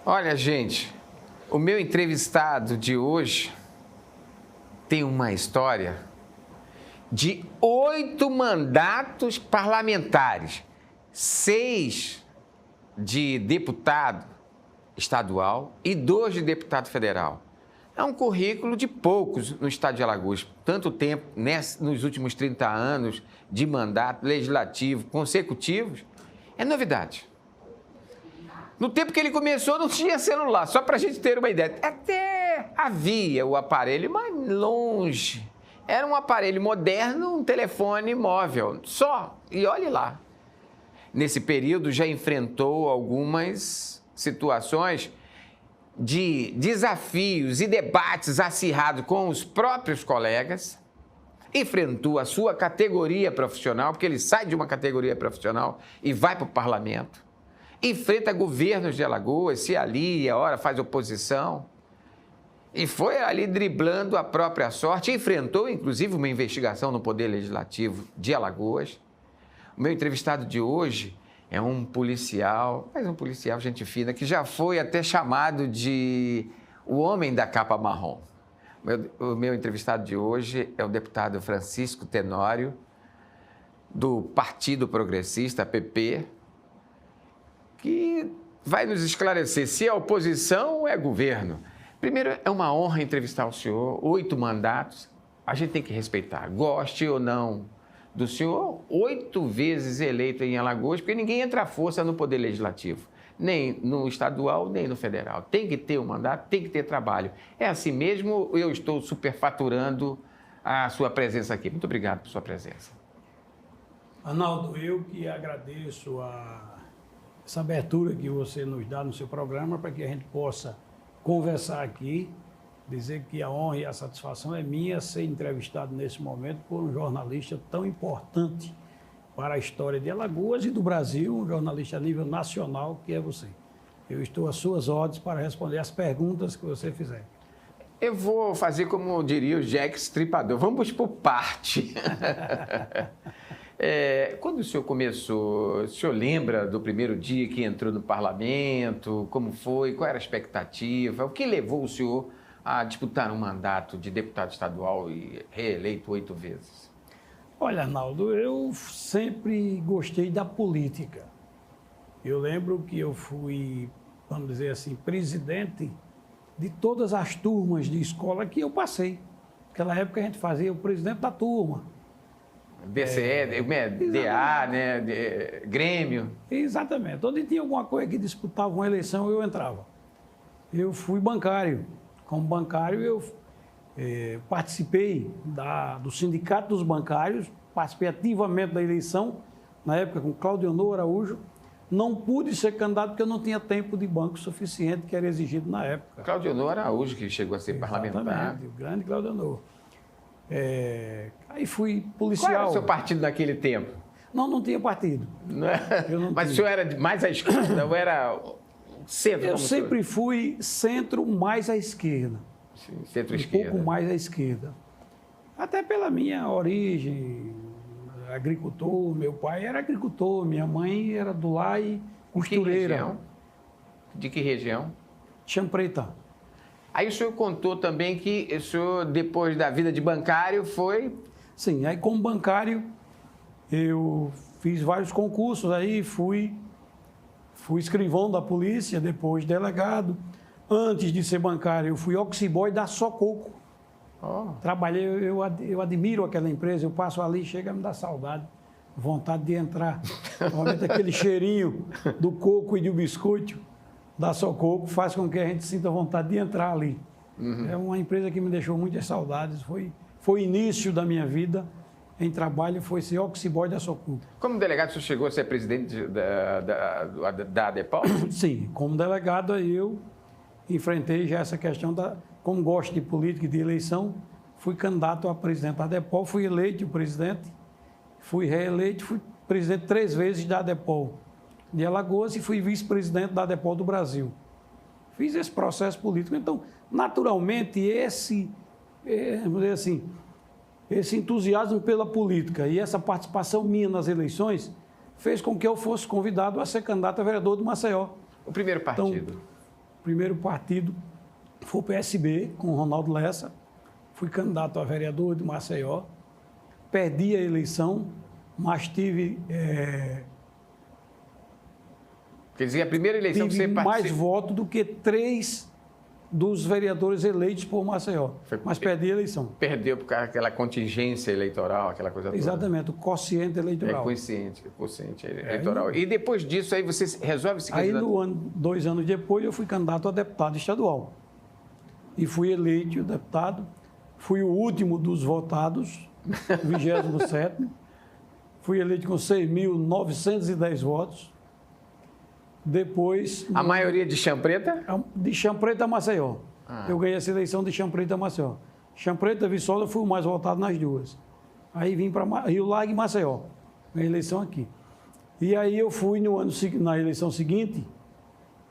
Olha, gente, o meu entrevistado de hoje tem uma história de 8 mandatos parlamentares, 6 de deputado estadual e 2 de deputado federal. É um currículo de poucos no estado de Alagoas. Tanto tempo, nos últimos 30 anos de mandato legislativo consecutivos, é novidade. No tempo que ele começou, não tinha celular, só para a gente ter uma ideia. Até havia o aparelho, mas longe. Era um aparelho moderno, um telefone móvel, só. E olhe lá. Nesse período, já enfrentou algumas situações de desafios e debates acirrados com os próprios colegas. Enfrentou a sua categoria profissional, porque ele sai de uma categoria profissional e vai para o parlamento. Enfrenta governos de Alagoas, se alia, ora faz oposição. E foi ali driblando a própria sorte. Enfrentou, inclusive, uma investigação no Poder Legislativo de Alagoas. O meu entrevistado de hoje é um policial, mas um policial gente fina, que já foi até chamado de o homem da capa marrom. O meu entrevistado de hoje é o deputado Francisco Tenório, do Partido Progressista, PP, que vai nos esclarecer se a oposição é governo. Primeiro, é uma honra entrevistar o senhor, 8 mandatos, a gente tem que respeitar, goste ou não do senhor, 8 vezes eleito em Alagoas, porque ninguém entra à força no Poder Legislativo, nem no estadual, nem no federal. Tem que ter um mandato, tem que ter trabalho. É assim mesmo, eu estou superfaturando a sua presença aqui. Muito obrigado por sua presença. Arnaldo, eu que agradeço essa abertura que você nos dá no seu programa para que a gente possa conversar aqui, dizer que a honra e a satisfação é minha ser entrevistado nesse momento por um jornalista tão importante para a história de Alagoas e do Brasil, um jornalista a nível nacional, que é você. Eu estou às suas ordens para responder as perguntas que você fizer. Eu vou fazer como diria o Jack Stripador, vamos por parte. Quando o senhor começou, o senhor lembra do primeiro dia que entrou no parlamento? Como foi? Qual era a expectativa? O que levou o senhor a disputar um mandato de deputado estadual e reeleito 8 vezes? Olha, Arnaldo, eu sempre gostei da política. Eu lembro que eu fui, vamos dizer assim, presidente de todas as turmas de escola que eu passei. Naquela época a gente fazia o presidente da turma. DCE, DA, né, Grêmio. Exatamente. Onde tinha alguma coisa que disputava uma eleição, eu entrava. Eu fui bancário. Como bancário, eu participei do Sindicato dos Bancários, participei ativamente da eleição, na época com Claudionor Araújo. Não pude ser candidato porque eu não tinha tempo de banco suficiente que era exigido na época. Claudionor Araújo, que chegou a ser parlamentar. O grande Claudionor. Aí fui policial. Qual era o seu partido naquele tempo? Não tinha partido. Mas o senhor era mais à esquerda ou era centro? Eu sempre fui centro mais à esquerda. Centro-esquerda. Um pouco mais à esquerda. Até pela minha origem, agricultor, meu pai era agricultor, minha mãe era do lar e costureira. De que região? Chã Preta. Aí o senhor contou também que o senhor, depois da vida de bancário, foi... Sim, aí como bancário, eu fiz vários concursos, aí fui escrivão da polícia, depois delegado. Antes de ser bancário, eu fui office-boy da Sococo. Trabalhei, eu admiro aquela empresa, eu passo ali, chega a me dar saudade, vontade de entrar. Normalmente aquele cheirinho do coco e do biscoito da Sococo faz com que a gente sinta vontade de entrar ali. Uhum. É uma empresa que me deixou muitas saudades, foi o início da minha vida em trabalho, foi ser office-boy da Sococo. Como delegado, o senhor chegou a ser presidente da ADEPOL? Sim, como delegado eu enfrentei já essa questão como gosto de política e de eleição, fui candidato a presidente da ADEPOL, fui eleito presidente, fui reeleito, fui presidente 3 vezes da ADEPOL de Alagoas e fui vice-presidente da ADEPOL do Brasil. Fiz esse processo político. Então, naturalmente, vamos dizer assim, esse entusiasmo pela política e essa participação minha nas eleições fez com que eu fosse convidado a ser candidato a vereador do Maceió. O primeiro partido? primeiro partido foi o PSB, com o Ronaldo Lessa. Fui candidato a vereador de Maceió. Perdi a eleição, mas tive... Quer dizer, a primeira eleição que você mais participou... votos do que 3 dos vereadores eleitos por Maceió. Mas perdi a eleição. Perdeu por causa daquela contingência eleitoral, aquela coisa toda. Exatamente, o quociente eleitoral. Quociente eleitoral. E depois disso, aí você resolve se candidatar? Aí, 2 anos depois, eu fui candidato a deputado estadual. E fui eleito deputado. Fui o último dos votados, 27º. Fui eleito com 6.910 votos. Depois... A maioria de Chã Preta? De Chã Preta a Maceió. Eu ganhei essa eleição de Chã Preta a Maceió. Chã Preta, Viçosa, eu fui o mais votado nas duas. Aí vim para Rio Largo e Maceió. Ganhei a eleição aqui. E aí eu fui na eleição seguinte,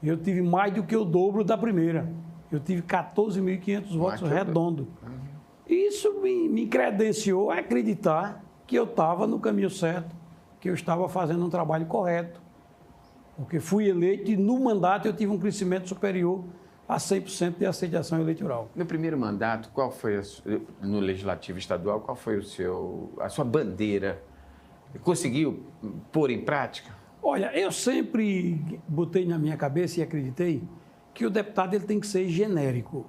eu tive mais do que o dobro da primeira. Eu tive 14.500 votos redondo. Isso me credenciou a acreditar que eu estava no caminho certo, que eu estava fazendo um trabalho correto. Porque fui eleito e no mandato eu tive um crescimento superior a 100% de aceitação eleitoral. No primeiro mandato, qual foi, no Legislativo Estadual, qual foi a sua bandeira? Conseguiu pôr em prática? Olha, eu sempre botei na minha cabeça e acreditei que o deputado ele tem que ser genérico.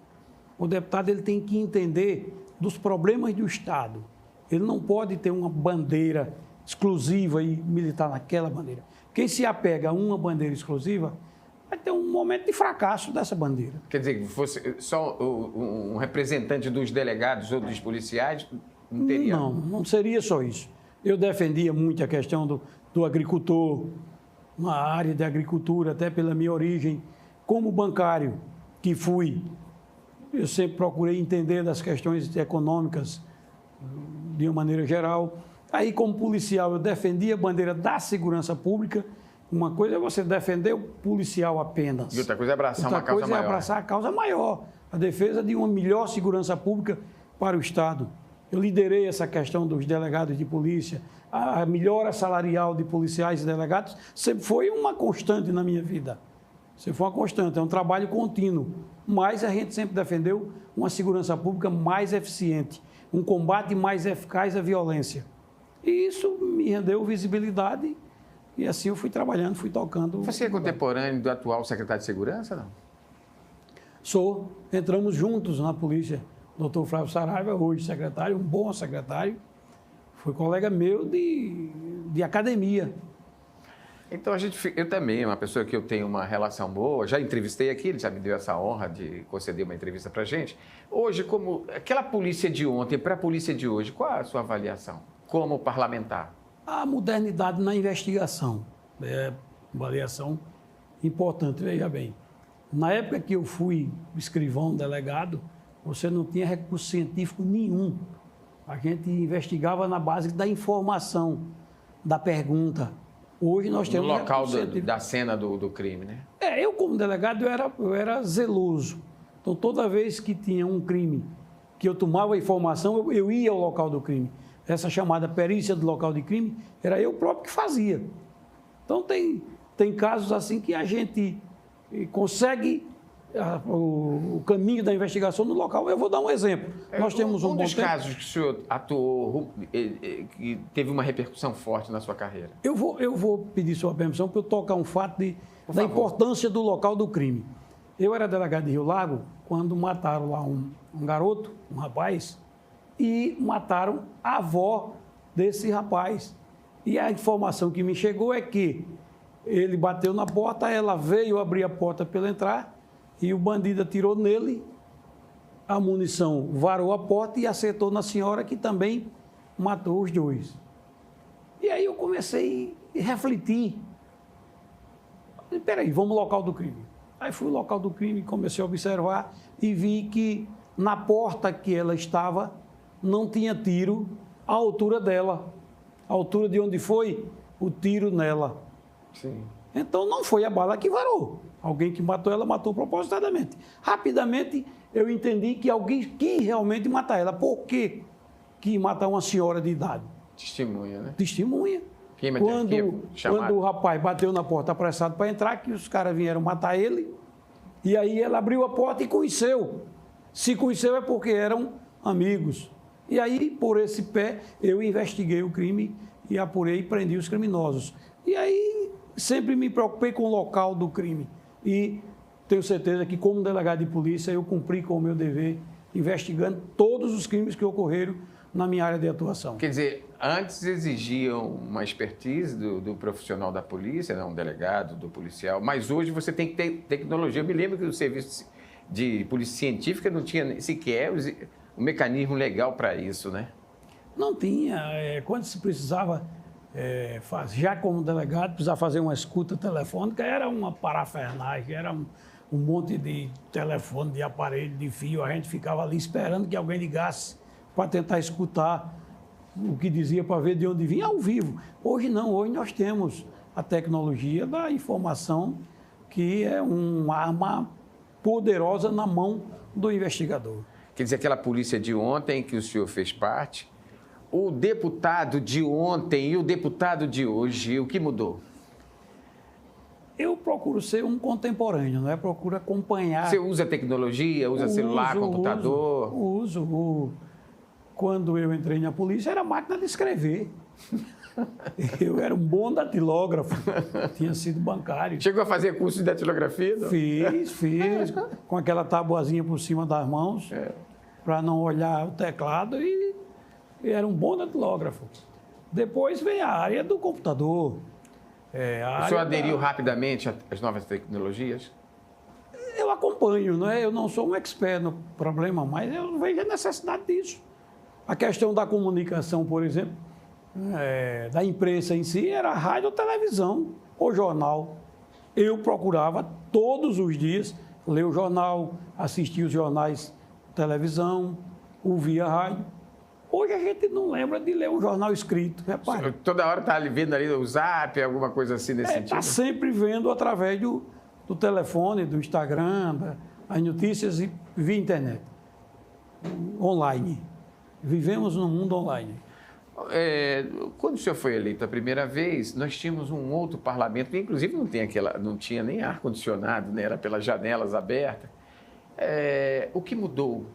O deputado ele tem que entender dos problemas do Estado. Ele não pode ter uma bandeira exclusiva e militar naquela bandeira. Quem se apega a uma bandeira exclusiva vai ter um momento de fracasso dessa bandeira. Quer dizer, que fosse só um representante dos delegados ou dos policiais, não teria? Não seria só isso. Eu defendia muito a questão do agricultor, uma área de agricultura, até pela minha origem. Como bancário que fui, eu sempre procurei entender das questões econômicas de uma maneira geral. Aí, como policial, eu defendia a bandeira da segurança pública. Uma coisa é você defender o policial apenas. E outra coisa é abraçar uma causa maior. Outra coisa é abraçar a causa maior. A defesa de uma melhor segurança pública para o Estado. Eu liderei essa questão dos delegados de polícia. A melhora salarial de policiais e delegados sempre foi uma constante na minha vida. Sempre foi uma constante, é um trabalho contínuo. Mas a gente sempre defendeu uma segurança pública mais eficiente, um combate mais eficaz à violência. E isso me rendeu visibilidade e assim eu fui trabalhando, fui tocando. Você é contemporâneo do atual secretário de Segurança, não? Sou. Entramos juntos na polícia. Dr. Flávio Saraiva, hoje secretário, um bom secretário. Foi colega meu de academia. Então, eu também, uma pessoa que eu tenho uma relação boa, já entrevistei aqui, ele já me deu essa honra de conceder uma entrevista para a gente. Hoje, como aquela polícia de ontem para a polícia de hoje, qual a sua avaliação como parlamentar? A modernidade na investigação. É uma avaliação importante, veja bem. Na época que eu fui escrivão, delegado, você não tinha recurso científico nenhum. A gente investigava na base da informação, da pergunta. Hoje nós temos... No local da cena do crime, né? Eu como delegado, eu era zeloso. Então, toda vez que tinha um crime, que eu tomava a informação, eu ia ao local do crime. Essa chamada perícia do local de crime, era eu próprio que fazia. Então, tem casos assim que a gente consegue o caminho da investigação no local. Eu vou dar um exemplo. Nós temos um dos casos que o senhor atuou, que teve uma repercussão forte na sua carreira. Eu vou pedir sua permissão para eu tocar um fato da importância do local do crime. Eu era delegado de Rio Largo quando mataram lá um garoto, um rapaz, e mataram a avó desse rapaz. E a informação que me chegou é que ele bateu na porta, ela veio abrir a porta para ele entrar, e o bandido atirou nele, a munição varou a porta e acertou na senhora, que também matou os dois. E aí eu comecei a refletir. Espera aí, vamos ao local do crime. Aí fui ao local do crime, comecei a observar e vi que na porta que ela estava não tinha tiro à altura dela. A altura de onde foi o tiro nela. Sim. Então não foi a bala que varou. Alguém que matou ela, matou propositadamente. Rapidamente eu entendi que alguém quis realmente matar ela. Por quê que matar uma senhora de idade? Testemunha, né? Testemunha. Quando o rapaz bateu na porta apressado para entrar, que os caras vieram matar ele E aí ele abriu a porta e conheceu. Se conheceu é porque eram amigos. E aí, por esse pé, eu investiguei o crime e apurei e prendi os criminosos. E aí, sempre me preocupei com o local do crime. E tenho certeza que, como delegado de polícia, eu cumpri com o meu dever, investigando todos os crimes que ocorreram na minha área de atuação. Quer dizer, antes exigiam uma expertise do profissional da polícia, não, um delegado, do policial, mas hoje você tem que ter tecnologia. Eu me lembro que o serviço de polícia científica não tinha sequer um mecanismo legal para isso, né? Não tinha. Quando se precisava, já como delegado, precisava fazer uma escuta telefônica, era uma parafernagem, era um monte de telefone, de aparelho, de fio. A gente ficava ali esperando que alguém ligasse para tentar escutar o que dizia, para ver de onde vinha, ao vivo. Hoje não, hoje nós temos a tecnologia da informação, que é uma arma poderosa na mão do investigador. Quer dizer, aquela polícia de ontem que o senhor fez parte, o deputado de ontem e o deputado de hoje, o que mudou? Eu procuro ser um contemporâneo, não é? Procuro acompanhar. Você usa tecnologia, usa celular, computador? Uso. Quando eu entrei na polícia, era máquina de escrever. Eu era um bom datilógrafo, tinha sido bancário. Chegou a fazer curso de datilografia? Não? Fiz, com aquela tabuazinha por cima das mãos, para não olhar o teclado, e era um bom datilógrafo. Depois veio a área do computador. O senhor aderiu rapidamente às novas tecnologias? Eu acompanho, não é? Eu não sou um expert no problema, mas eu vejo a necessidade disso. A questão da comunicação, por exemplo, da imprensa em si, era rádio ou televisão ou jornal. Eu procurava todos os dias ler o jornal, assistir os jornais de televisão, ouvir a rádio. Hoje a gente não lembra de ler um jornal escrito, repare. Toda hora está vendo ali o Zap, alguma coisa assim nesse sentido? Está sempre vendo através do telefone, do Instagram, as notícias e via internet, online. Vivemos num mundo online. Quando o senhor foi eleito a primeira vez, nós tínhamos um outro parlamento, que inclusive não tinha nem ar-condicionado, né? Era pelas janelas abertas. O que mudou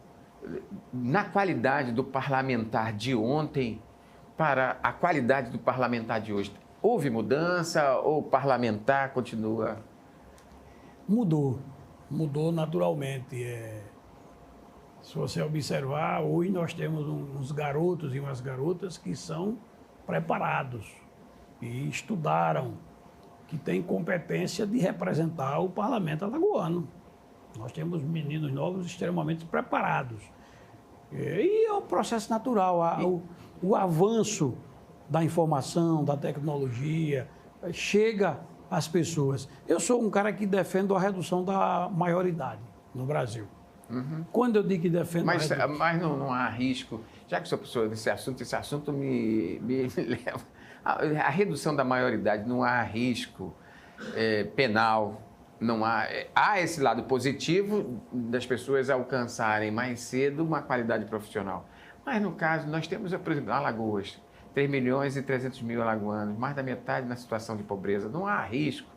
na qualidade do parlamentar de ontem para a qualidade do parlamentar de hoje? Houve mudança ou o parlamentar continua? Mudou naturalmente. Se você observar, hoje nós temos uns garotos e umas garotas que são preparados e estudaram, que têm competência de representar o parlamento alagoano. Nós temos meninos novos extremamente preparados. E é um processo natural. O avanço da informação, da tecnologia, chega às pessoas. Eu sou um cara que defendo a redução da maioridade no Brasil. Uhum. Quando eu digo que defendo mas não há risco, já que o senhor passou nesse assunto me leva. A redução da maioridade, não há risco penal, não há esse lado positivo das pessoas alcançarem mais cedo uma qualidade profissional. Mas no caso, nós temos, por exemplo, Alagoas, 3 milhões e 300 mil alagoanos, mais da metade na situação de pobreza. Não há risco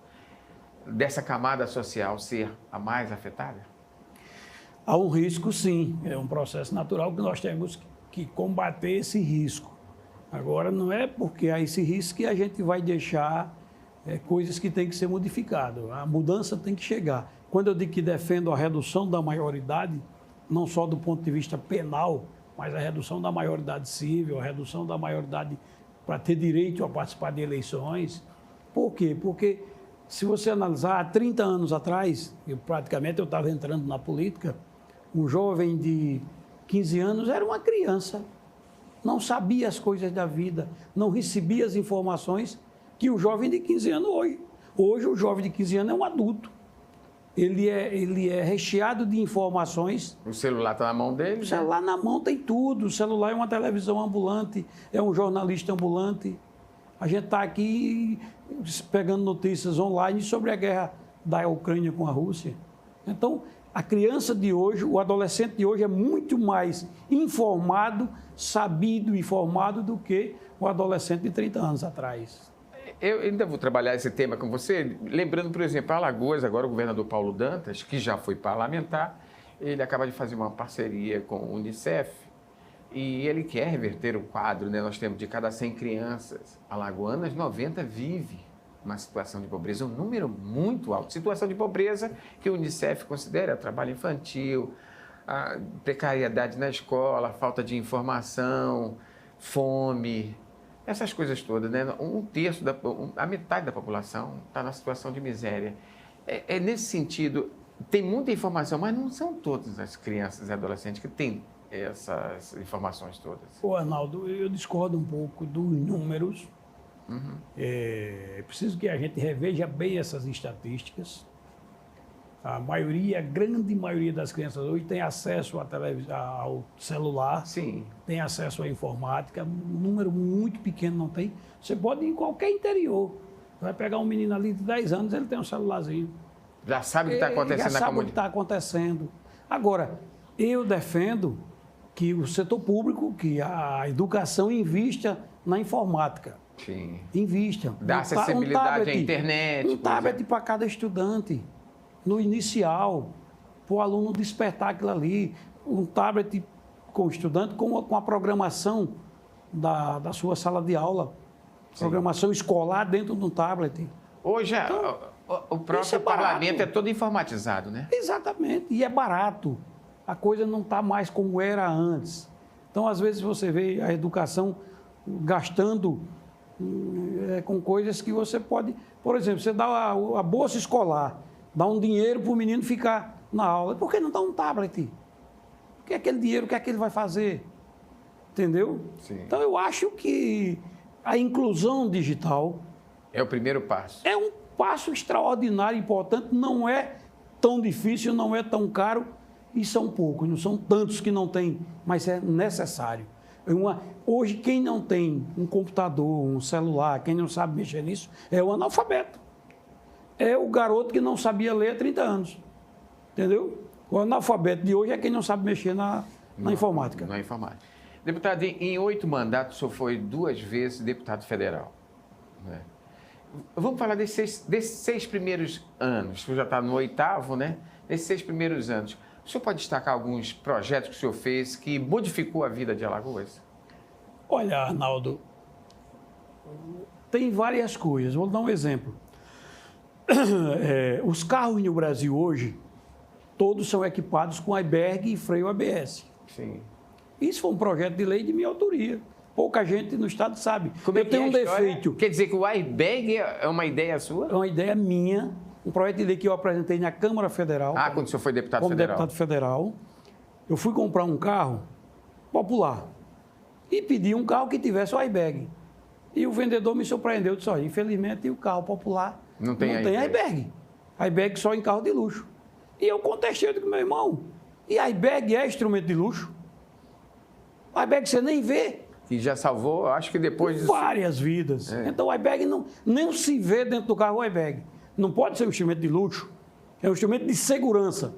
dessa camada social ser a mais afetada? Há um risco, sim. É um processo natural que nós temos que combater esse risco. Agora, não é porque há esse risco que a gente vai deixar coisas que têm que ser modificadas. A mudança tem que chegar. Quando eu digo que defendo a redução da maioridade, não só do ponto de vista penal, mas a redução da maioridade civil, a redução da maioridade para ter direito a participar de eleições. Por quê? Porque, se você analisar, há 30 anos atrás, praticamente eu estava entrando na política, um jovem de 15 anos era uma criança, não sabia as coisas da vida, não recebia as informações que o jovem de 15 anos hoje. Hoje o jovem de 15 anos é um adulto. Ele é recheado de informações. O celular está na mão dele? O celular na mão tem tudo. O celular é uma televisão ambulante, é um jornalista ambulante. A gente está aqui pegando notícias online sobre a guerra da Ucrânia com a Rússia. Então, a criança de hoje, o adolescente de hoje é muito mais informado, sabido, informado do que o adolescente de 30 anos atrás. eu ainda vou trabalhar esse tema com você, lembrando, por exemplo, Alagoas, agora o governador Paulo Dantas, que já foi parlamentar, ele acaba de fazer uma parceria com o Unicef e ele quer reverter o quadro, né? Nós temos de cada 100 crianças alagoanas, 90 vive uma situação de pobreza, um número muito alto. Situação de pobreza que o Unicef considera trabalho infantil, a precariedade na escola, falta de informação, fome, essas coisas todas, né? A metade da população está na situação de miséria. É nesse sentido, tem muita informação, mas não são todas as crianças e adolescentes que têm essas informações todas. Ô, Arnaldo, eu discordo um pouco dos números. É preciso que a gente reveja bem essas estatísticas. A grande maioria das crianças hoje tem acesso à ao celular, Sim. tem acesso à informática, um número muito pequeno não tem. Você pode ir em qualquer interior. Vai pegar um menino ali de 10 anos, ele tem um celularzinho. Já sabe o que está acontecendo na comunidade. Já sabe o que comunidade. está acontecendo. Agora, eu defendo que o setor público, que a educação invista na informática. Sim. Invista. Dá acessibilidade à internet. Um tablet para cada estudante. No inicial, para o aluno despertar aquilo ali. Um tablet com o estudante com a programação da sua sala de aula. Sim. Programação escolar dentro de um tablet. Hoje, então, o próprio parlamento é todo informatizado, né? Exatamente. E é barato. A coisa não está mais como era antes. Então, às vezes, você vê a educação gastando com coisas que você pode... Por exemplo, você dá a bolsa escolar, dá um dinheiro para o menino ficar na aula. Por que não dá um tablet? Porque aquele dinheiro, o que é que ele vai fazer? Entendeu? Sim. Então, eu acho que a inclusão digital... É o primeiro passo. É um passo extraordinário, importante. Não é tão difícil, não é tão caro. E são poucos, não são tantos que não têm, mas é necessário. Hoje, quem não tem um computador, um celular, quem não sabe mexer nisso, é o analfabeto. É o garoto que não sabia ler há 30 anos. Entendeu? O analfabeto de hoje é quem não sabe mexer na informática. Na informática. Deputado, em 8 mandatos, o senhor foi 2 vezes deputado federal. Né? Vamos falar desses 6 primeiros anos. O senhor já está no 8º, né? Nesses 6 primeiros anos. O senhor pode destacar alguns projetos que o senhor fez que modificou a vida de Alagoas? Olha, Arnaldo, tem várias coisas. Vou dar um exemplo. Os carros no Brasil hoje, todos são equipados com airbag e freio ABS. Sim. Isso foi um projeto de lei de minha autoria. Pouca gente no Estado sabe. Como eu tenho um defeito. Quer dizer que o airbag é uma ideia sua? É uma ideia minha. Um projeto de lei que eu apresentei na Câmara Federal. Quando o senhor foi deputado como federal. Como deputado federal. Eu fui comprar um carro popular e pedi um carro que tivesse o airbag. E o vendedor me surpreendeu, disse, olha, infelizmente o carro popular não tem airbag. Airbag só em carro de luxo. E eu contestei, eu digo, meu irmão, e airbag é instrumento de luxo? Airbag você nem vê. E já salvou, acho que depois disso... Várias vidas. Então o airbag nem se vê dentro do carro o airbag. Não pode ser um instrumento de luxo, é um instrumento de segurança.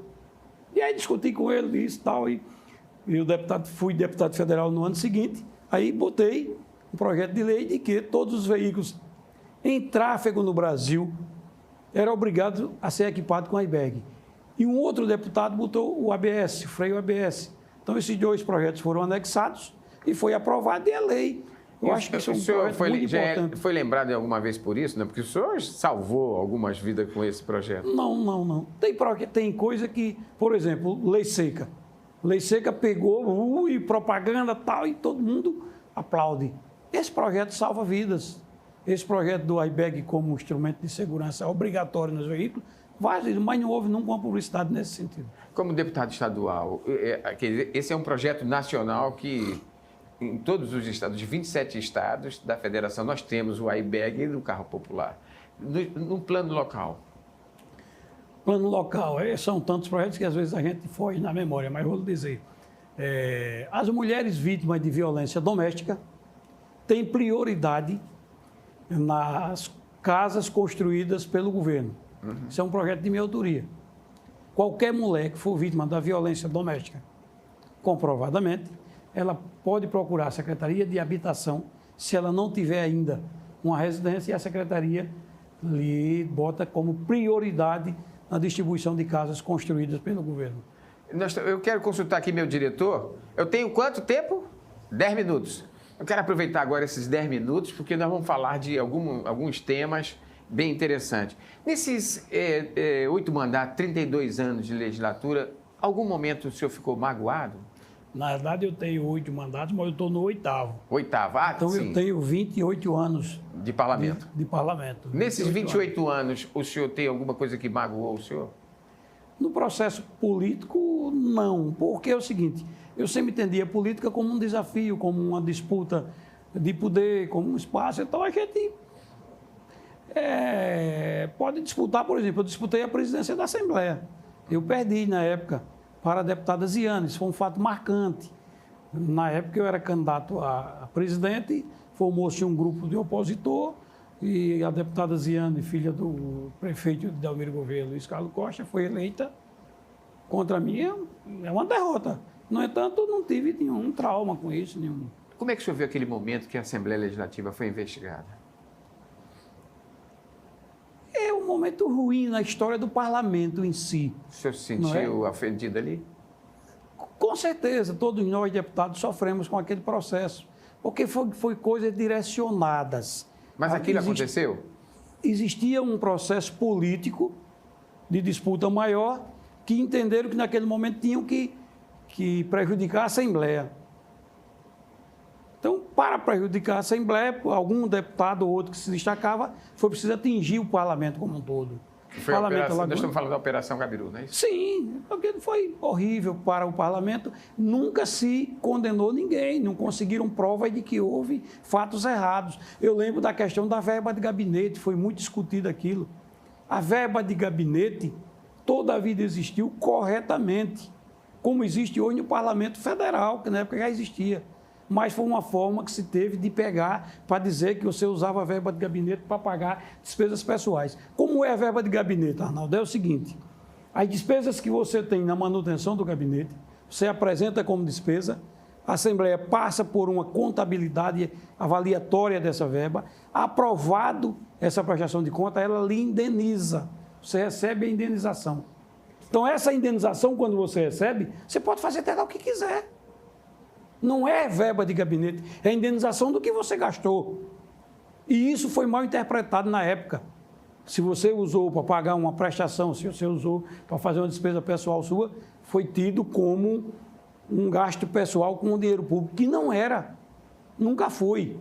E aí discuti com ele isso e tal, e fui deputado federal no ano seguinte, aí botei um projeto de lei de que todos os veículos em tráfego no Brasil eram obrigados a ser equipados com airbag. E um outro deputado botou o ABS, o freio ABS. Então esses 2 projetos foram anexados e foi aprovado e é lei. Eu acho que isso é um projeto muito importante. Foi lembrado alguma vez por isso, né? Porque o senhor salvou algumas vidas com esse projeto. Não. Tem coisa que, por exemplo, lei seca. Lei seca pegou e propaganda tal, e todo mundo aplaude. Esse projeto salva vidas. Esse projeto do airbag como instrumento de segurança obrigatório nos veículos, mas não houve nunca uma publicidade nesse sentido. Como deputado estadual, esse é um projeto nacional que... Em todos os estados, de 27 estados da federação, nós temos o airbag do carro popular. No plano local? Plano local, são tantos projetos que às vezes a gente foge na memória, mas vou lhe dizer. As mulheres vítimas de violência doméstica têm prioridade nas casas construídas pelo governo. Isso é um projeto de minha autoria. Qualquer mulher que for vítima da violência doméstica, comprovadamente, ela pode procurar a Secretaria de Habitação, se ela não tiver ainda uma residência e a secretaria lhe bota como prioridade na distribuição de casas construídas pelo governo. Eu quero consultar aqui meu diretor. Eu tenho quanto tempo? 10 minutos. Eu quero aproveitar agora esses 10 minutos, porque nós vamos falar de alguns temas bem interessantes. Nesses 8 mandatos, 32 anos de legislatura, algum momento o senhor ficou magoado? Na verdade, eu tenho 8 mandatos, mas eu estou no 8º. 8º, então sim. Eu tenho 28 anos de parlamento. De parlamento. Nesses 28 anos, o senhor tem alguma coisa que magoou o senhor? No processo político, não. Porque é o seguinte, eu sempre entendi a política como um desafio, como uma disputa de poder, como um espaço. Então, a gente pode disputar, por exemplo, eu disputei a presidência da Assembleia. Eu perdi na época para a deputada Ziane, isso foi um fato marcante. Na época eu era candidato a presidente, formou-se um grupo de opositor e a deputada Ziane, filha do prefeito de Delmiro Gouveia, Luiz Carlos Costa, foi eleita contra mim. É uma derrota. No entanto, não tive nenhum trauma com isso. Como é que o senhor viu aquele momento que a Assembleia Legislativa foi investigada? É um momento ruim na história do parlamento em si. O senhor se sentiu ofendido ali? Com certeza, todos nós, deputados, sofremos com aquele processo, porque foi coisas direcionadas. Mas aquilo aconteceu? Existia um processo político de disputa maior que entenderam que naquele momento tinham que prejudicar a Assembleia. Então, para prejudicar a Assembleia, algum deputado ou outro que se destacava, foi preciso atingir o parlamento como um todo. Nós estamos falando da Operação Gabiru, não é isso? Sim, porque foi horrível para o parlamento. Nunca se condenou ninguém, não conseguiram prova de que houve fatos errados. Eu lembro da questão da verba de gabinete, foi muito discutido aquilo. A verba de gabinete toda a vida existiu corretamente, como existe hoje no Parlamento Federal, que na época já existia. Mas foi uma forma que se teve de pegar para dizer que você usava a verba de gabinete para pagar despesas pessoais. Como é a verba de gabinete, Arnaldo? É o seguinte, as despesas que você tem na manutenção do gabinete, você apresenta como despesa, a Assembleia passa por uma contabilidade avaliatória dessa verba, aprovado essa prestação de conta, ela lhe indeniza, você recebe a indenização. Então, essa indenização, quando você recebe, você pode fazer até o que quiser. Não é verba de gabinete, é a indenização do que você gastou. E isso foi mal interpretado na época. Se você usou para pagar uma prestação, se você usou para fazer uma despesa pessoal sua, foi tido como um gasto pessoal com o dinheiro público, que não era, nunca foi.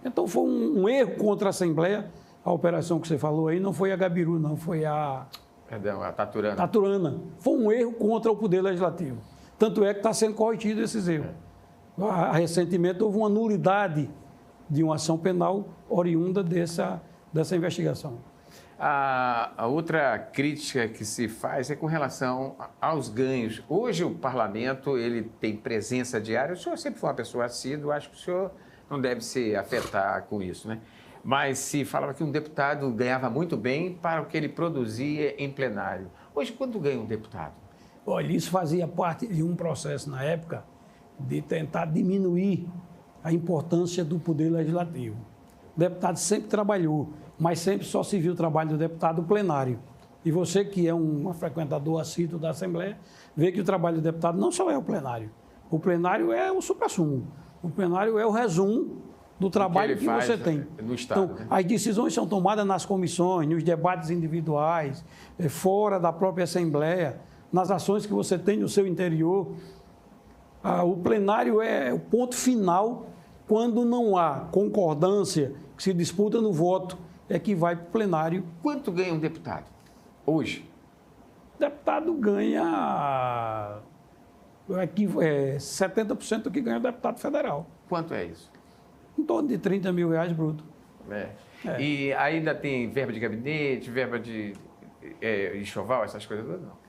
Então foi um erro contra a Assembleia, a operação que você falou aí, não foi a Gabiru, não, foi a... Perdão, a Taturana. Taturana. Foi um erro contra o Poder Legislativo. Tanto é que está sendo corrigido esses erros. Recentemente houve uma nulidade de uma ação penal oriunda dessa investigação. A outra crítica que se faz é com relação aos ganhos. Hoje o parlamento ele tem presença diária. O senhor sempre foi uma pessoa assídua, acho que o senhor não deve se afetar com isso, né? Mas se falava que um deputado ganhava muito bem para o que ele produzia em plenário. Hoje, quanto ganha um deputado? Olha, isso fazia parte de um processo na época de tentar diminuir a importância do Poder Legislativo. O deputado sempre trabalhou, mas sempre só se viu o trabalho do deputado plenário. E você, que é um frequentador assíduo da Assembleia, vê que o trabalho do deputado não só é o plenário. O plenário é o suprassumo. O plenário é o resumo do trabalho que você tem. No Estado, então, né? As decisões são tomadas nas comissões, nos debates individuais, fora da própria Assembleia, nas ações que você tem no seu interior. O plenário é o ponto final quando não há concordância, que se disputa no voto, é que vai para o plenário. Quanto ganha um deputado hoje? O deputado ganha 70% do que ganha o deputado federal. Quanto é isso? Em torno de 30 mil reais bruto. E ainda tem verba de gabinete, verba de enxoval, essas coisas todas? Não.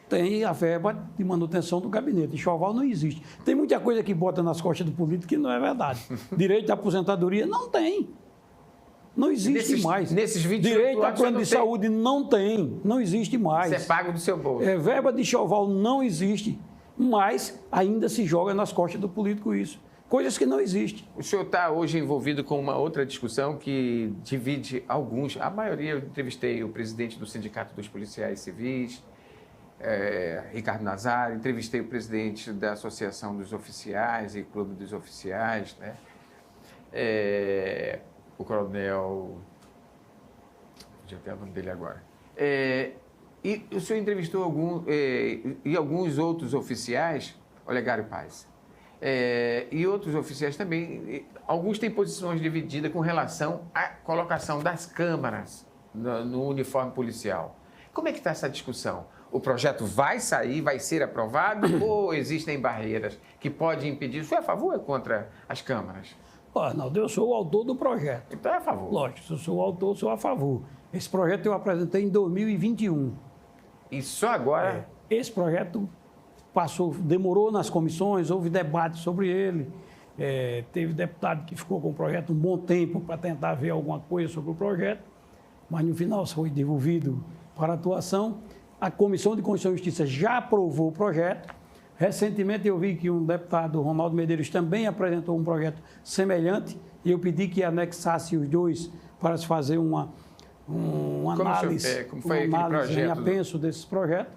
Tem a verba de manutenção do gabinete. Enxoval não existe. Tem muita coisa que bota nas costas do político que não é verdade. Direito à aposentadoria não tem. Não existe mais. Nesses 28 Direito a plano de saúde não tem. Não existe mais. Isso é pago do seu bolso. Verba de enxoval não existe. Mas ainda se joga nas costas do político isso. coisas que não existem. O senhor está hoje envolvido com uma outra discussão que divide alguns, a maioria. Eu entrevistei o presidente do Sindicato dos Policiais Civis, Ricardo Nazário, entrevistei o presidente da Associação dos Oficiais e Clube dos Oficiais, né? O coronel... Já tem o nome dele agora. E o senhor entrevistou alguns outros oficiais, Olegário Paz, e outros oficiais também. Alguns têm posições divididas com relação à colocação das câmaras no uniforme policial. Como é que está essa discussão? O projeto vai sair, vai ser aprovado ou existem barreiras que podem impedir? O senhor é a favor ou é contra as câmaras? Arnaldo, eu sou o autor do projeto. Então é a favor. Lógico, se eu sou o autor, sou a favor. Esse projeto eu apresentei em 2021. E só agora... Esse projeto demorou nas comissões, houve debate sobre ele. Teve deputado que ficou com o projeto um bom tempo para tentar ver alguma coisa sobre o projeto, mas no final foi devolvido para atuação. A Comissão de Constituição e Justiça já aprovou o projeto. Recentemente eu vi que um deputado, Ronaldo Medeiros, também apresentou um projeto semelhante e eu pedi que anexasse os dois para se fazer uma análise, como foi aquele projeto? Em apenso desses projetos.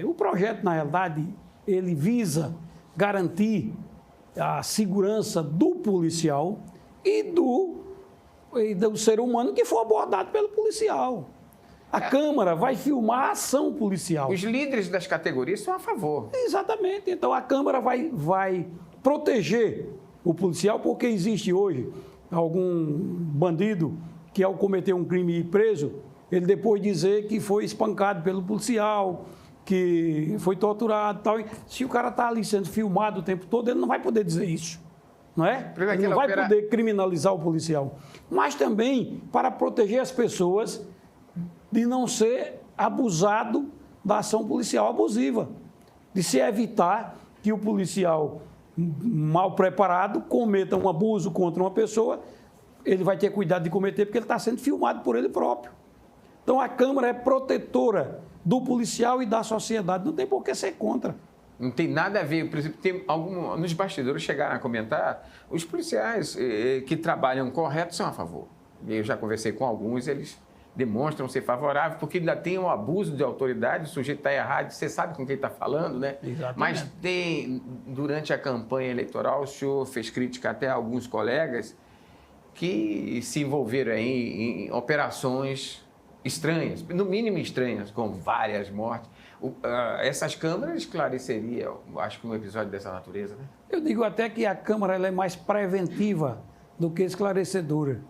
O projeto, na realidade, ele visa garantir a segurança do policial e do ser humano que for abordado pelo policial. A Câmara vai filmar a ação policial. Os líderes das categorias são a favor. Exatamente. Então, a Câmara vai proteger o policial, porque existe hoje algum bandido que, ao cometer um crime e ir preso, ele depois dizer que foi espancado pelo policial, que foi torturado e tal. E se o cara está ali sendo filmado o tempo todo, ele não vai poder dizer isso, não é? Ele não vai poder criminalizar o policial. Mas também para proteger as pessoas de não ser abusado da ação policial abusiva, de se evitar que o policial mal preparado cometa um abuso contra uma pessoa. Ele vai ter cuidado de cometer porque ele está sendo filmado por ele próprio. Então, a Câmara é protetora do policial e da sociedade. Não tem por que ser contra. Não tem nada a ver. Por exemplo, nos bastidores chegaram a comentar, os policiais que trabalham correto são a favor. Eu já conversei com alguns, eles demonstram ser favoráveis, porque ainda tem um abuso de autoridade, o sujeito está errado, você sabe com quem está falando, né? Exatamente. Mas durante a campanha eleitoral, o senhor fez crítica até a alguns colegas que se envolveram em operações estranhas, no mínimo estranhas, com várias mortes. Essas câmaras esclareceriam, acho que um episódio dessa natureza, né? Eu digo até que a Câmara ela é mais preventiva do que esclarecedora.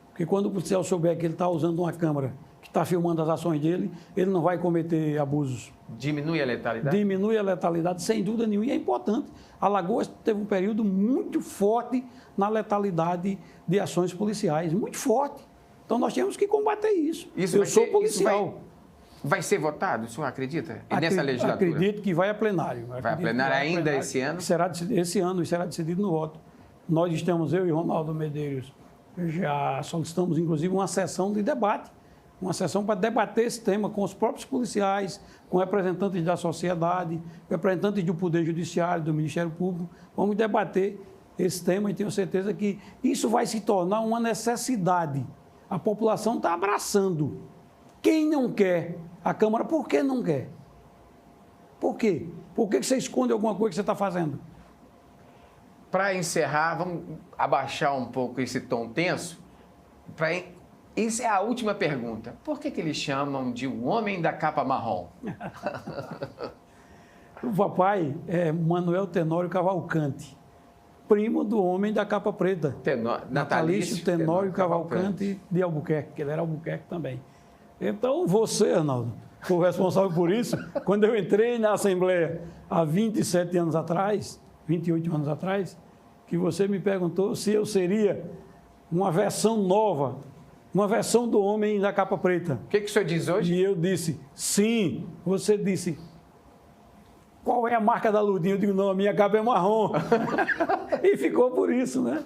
Porque quando o policial souber que ele está usando uma câmera que está filmando as ações dele, ele não vai cometer abusos. Diminui a letalidade? Diminui a letalidade, sem dúvida nenhuma, e é importante. Alagoas teve um período muito forte na letalidade de ações policiais, muito forte. Então, nós temos que combater isso. Eu sou policial. Vai ser votado, o senhor acredita? Nessa legislatura? Acredito que vai a plenário. Vai a plenário ainda esse ano? Será esse ano e será decidido no voto. Nós estamos, eu e Ronaldo Medeiros, já solicitamos, inclusive, uma sessão de debate. Uma sessão para debater esse tema com os próprios policiais, com representantes da sociedade, representantes do Poder Judiciário, do Ministério Público. Vamos debater esse tema e tenho certeza que isso vai se tornar uma necessidade. A população está abraçando. Quem não quer a Câmara, por que não quer? Por quê? Por que você esconde alguma coisa que você está fazendo? Para encerrar, vamos abaixar um pouco esse tom tenso. Essa é a última pergunta. Por que eles chamam de o homem da capa marrom? O papai é Manuel Tenório Cavalcante, primo do homem da capa preta. Natalício Tenório Cavalcante de Albuquerque, que ele era Albuquerque também. Então, você, Arnaldo, foi responsável por isso. Quando eu entrei na Assembleia há 27 anos atrás, 28 anos atrás, que você me perguntou se eu seria uma versão nova, uma versão do homem da capa preta. O que o senhor diz hoje? E eu disse, sim. Você disse, qual é a marca da Ludinha? Eu digo, não, a minha capa é marrom. E ficou por isso, né?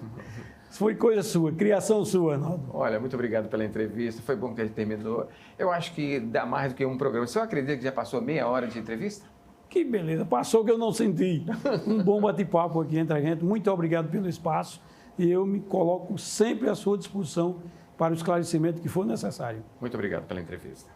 Foi coisa sua, criação sua, Arnaldo. Olha, muito obrigado pela entrevista, foi bom que a gente terminou. Eu acho que dá mais do que um programa. O senhor acredita que já passou meia hora de entrevista? Que beleza, passou que eu não senti. Um bom bate-papo aqui entre a gente. Muito obrigado pelo espaço e eu me coloco sempre à sua disposição para o esclarecimento que for necessário. Muito obrigado pela entrevista.